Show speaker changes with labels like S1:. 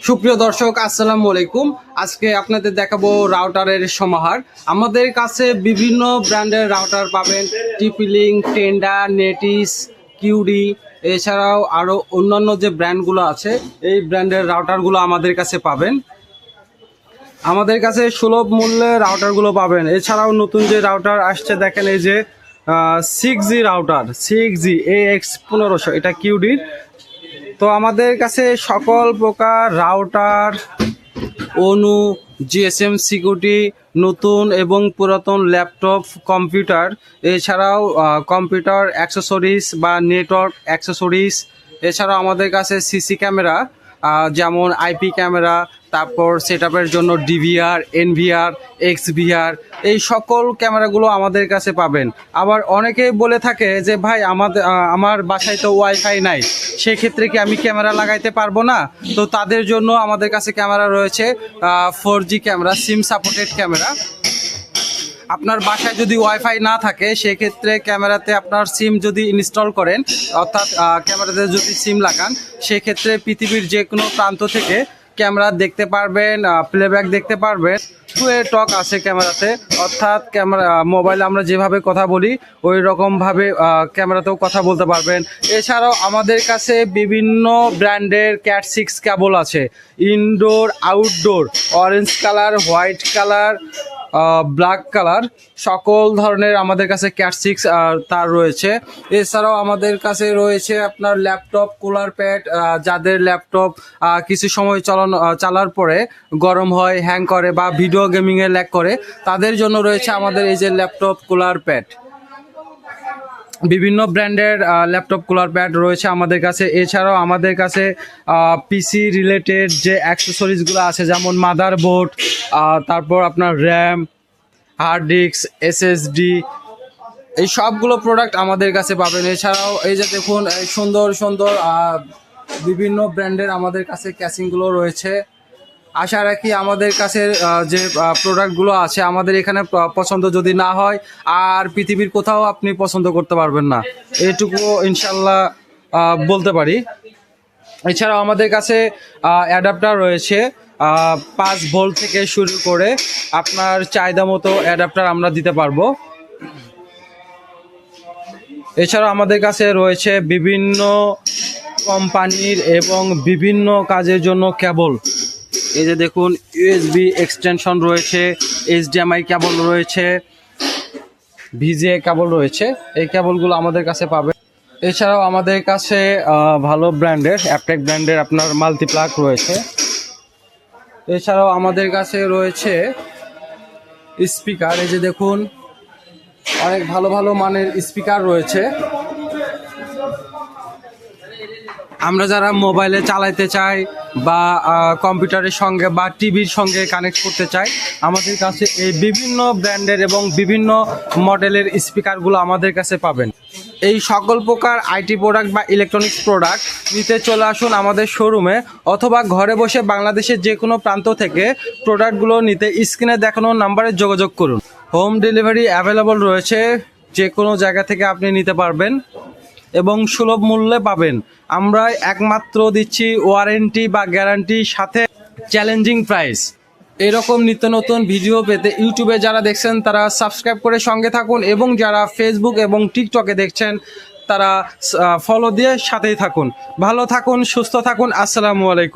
S1: সুপ্রিয় দর্শক আসসালামু আলাইকুম। আজকে আপনাদের দেখাবো রাউটারের সমাহার। আমাদের কাছে বিভিন্ন ব্র্যান্ডের রাউটার পাবেন, টিপি-লিংক, টেন্ডার, নেটিস, কিউডি, এছাড়াও আরও অন্যান্য যে ব্র্যান্ডগুলো আছে এই ব্র্যান্ডের রাউটারগুলো আমাদের কাছে পাবেন। আমাদের কাছে সুলভ মূল্যে রাউটারগুলো পাবেন। এছাড়াও নতুন যে রাউটার আসছে দেখেন, এই যে 6G রাউটার, 6G AX1500, এটা কিউডির। তো আমাদের কাছে সকল প্রকার রাউটার, অনু, জিএসএম সিকিউরিটি, নতুন এবং পুরাতন ল্যাপটপ, কম্পিউটার, এছাড়াও কম্পিউটার অ্যাক্সেসরিজ বা নেটওয়ার্ক অ্যাক্সেসরিজ, এছাড়াও আমাদের কাছে সিসি ক্যামেরা, যেমন আইপি ক্যামেরা, তারপর সেটআপের জন্য ডিভিআর, এনভিআর, এক্সভিআর, এই সকল ক্যামেরাগুলো আমাদের কাছে পাবেন। আবার অনেকেই বলে থাকে যে ভাই আমার বাসায় তো ওয়াইফাই নাই, সেক্ষেত্রে কি আমি ক্যামেরা লাগাইতে পারবো না? তো তাদের জন্য আমাদের কাছে ক্যামেরা রয়েছে, 4G camera, SIM supported camera. আপনার বাসায় যদি ওয়াইফাই না থাকে সেক্ষেত্রে ক্যামেরাতে আপনার সিম যদি ইনস্টল করেন, অর্থাৎ ক্যামেরাতে যদি সিম লাগান, সেক্ষেত্রে পৃথিবীর যে কোনো প্রান্ত থেকে ক্যামেরা দেখতে পারবেন, প্লেব্যাক দেখতে পারবেন। টু এ টক আছে ক্যামেরাতে, অর্থাৎ ক্যামেরা মোবাইলে আমরা যেভাবে কথা বলি ওই রকমভাবে ক্যামেরাতেও কথা বলতে পারবেন। এছাড়াও আমাদের কাছে বিভিন্ন ব্র্যান্ডের ক্যাট 6 কেবল আছে, indoor, outdoor, orange colour, white colour, black colour, সকল ধরনের আমাদের কাছে ক্যাট 6 তার রয়েছে। এছাড়াও আমাদের কাছে রয়েছে আপনার ল্যাপটপ কুলার প্যাড, যাদের ল্যাপটপ কিছু সময় চালার পরে গরম হয়, হ্যাং করে বা ভিডিও গেমিংয়ে ল্যাগ করে, তাদের জন্য রয়েছে আমাদের এই যে ল্যাপটপ কুলার প্যাড। বিভিন্ন ব্র্যান্ডের ল্যাপটপ কুলার প্যাড রয়েছে আমাদের কাছে। এছাড়াও আমাদের কাছে পিসি রিলেটেড যে অ্যাক্সেসরিজগুলো আছে, যেমন মাদারবোর্ড, তারপর আপনার র্যাম, হার্ড ডিস্ক, এসএসডি, এই সবগুলো প্রোডাক্ট আমাদের কাছে পাবেন। এছাড়াও এই যে দেখুন, এই সুন্দর সুন্দর বিভিন্ন ব্র্যান্ডের আমাদের কাছে ক্যাসিংগুলো রয়েছে। আশা রাখি আমাদের কাছে যে প্রোডাক্টগুলো আছে আমাদের এখানে পছন্দ যদি না হয় আর পৃথিবীর কোথাও আপনি পছন্দ করতে পারবেন না, এটুকু ইনশাল্লাহ বলতে পারি। এছাড়াও আমাদের কাছে অ্যাডাপ্টার রয়েছে, 5 ভোল্ট থেকে শুরু করে আপনার চাহিদা মতো অ্যাডাপ্টার আমরা দিতে পারবো। এছাড়াও আমাদের কাছে রয়েছে বিভিন্ন কোম্পানির এবং বিভিন্ন কাজের জন্য কেবল। এই যে দেখুন, ইউএসবি এক্সটেনশন রয়েছে, এইচডিএমআই কেবল রয়েছে, ভিজিএ কেবল রয়েছে, এই কেবলগুলো আমাদের কাছে পাবে। এছাড়াও আমাদের কাছে ভালো ব্র্যান্ডের, অ্যাপটেক ব্র্যান্ডের আপনার মাল্টিপ্লাগ রয়েছে। এছাড়াও আমাদের কাছে রয়েছে স্পিকার, এই যে দেখুন অনেক ভালো ভালো মানের স্পিকার রয়েছে। আমরা যারা মোবাইলে চালাতে চাই বা কম্পিউটারের সঙ্গে বা টিভির সঙ্গে কানেক্ট করতে চাই, আমাদের কাছে এই বিভিন্ন ব্র্যান্ডের এবং বিভিন্ন মডেলের স্পিকারগুলো আমাদের কাছে পাবেন। এই সকল প্রকার আইটি প্রোডাক্ট বা ইলেকট্রনিক্স প্রোডাক্ট নিতে চলে আসুন আমাদের শোরুমে, অথবা ঘরে বসে বাংলাদেশের যে কোনো প্রান্ত থেকে প্রোডাক্টগুলো নিতে স্ক্রিনে দেখানো নাম্বারে যোগাযোগ করুন। হোম ডেলিভারি অ্যাভেলেবল রয়েছে, যে কোনো জায়গা থেকে আপনি নিতে পারবেন এবং সুলভ মূল্যে পাবেন। আমরা একমাত্র দিচ্ছি ওয়ারেন্টি বা গ্যারান্টির সাথে চ্যালেঞ্জিং প্রাইস। এরকম নিত্য নতুন ভিডিও পেতে ইউটিউবে যারা দেখছেন তারা সাবস্ক্রাইব করে সঙ্গে থাকুন, এবং যারা ফেসবুক এবং টিকটকে দেখছেন তারা ফলো দিয়ে সাথেই থাকুন। ভালো থাকুন, সুস্থ থাকুন। আসসালামু আলাইকুম।